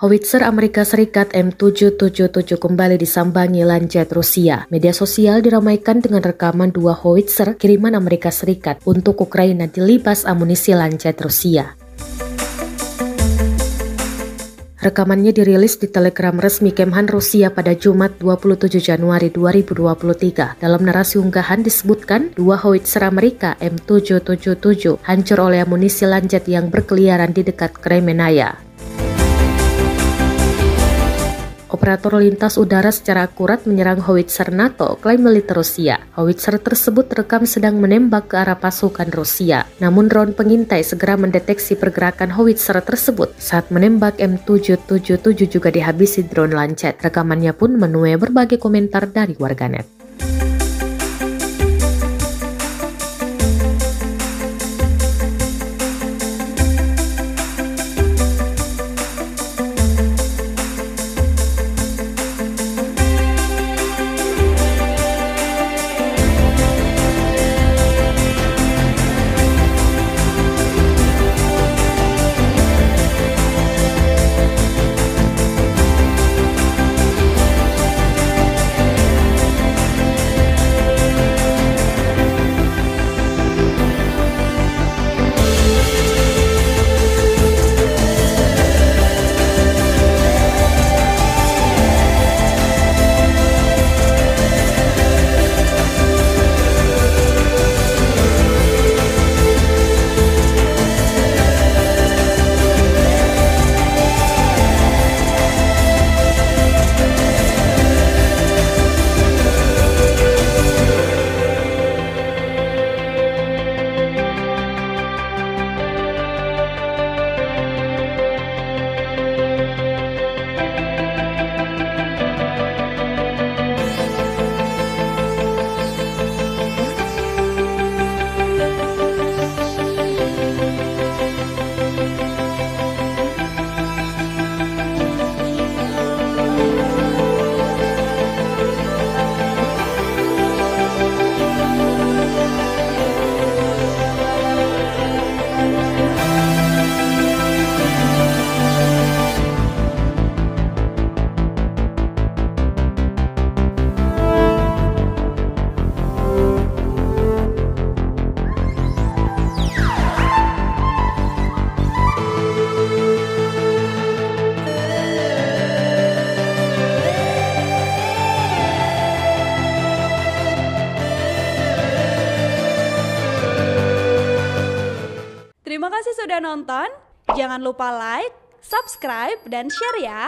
Howitzer Amerika Serikat M777 kembali disambangi Lancet Rusia. Media sosial diramaikan dengan rekaman dua howitzer kiriman Amerika Serikat untuk Ukraina dilibas amunisi Lancet Rusia. Rekamannya dirilis di Telegram resmi Kemhan Rusia pada Jumat 27 Januari 2023. Dalam narasi unggahan disebutkan dua howitzer Amerika M777 hancur oleh amunisi Lancet yang berkeliaran di dekat Kremenaya. Operator lintas udara secara akurat menyerang howitzer NATO, klaim militer Rusia. Howitzer tersebut terekam sedang menembak ke arah pasukan Rusia. Namun drone pengintai segera mendeteksi pergerakan howitzer tersebut. Saat menembak M777 juga dihabisi drone Lancet. Rekamannya pun menuai berbagai komentar dari warganet. Terima kasih sudah nonton. Jangan lupa like, subscribe, dan share ya.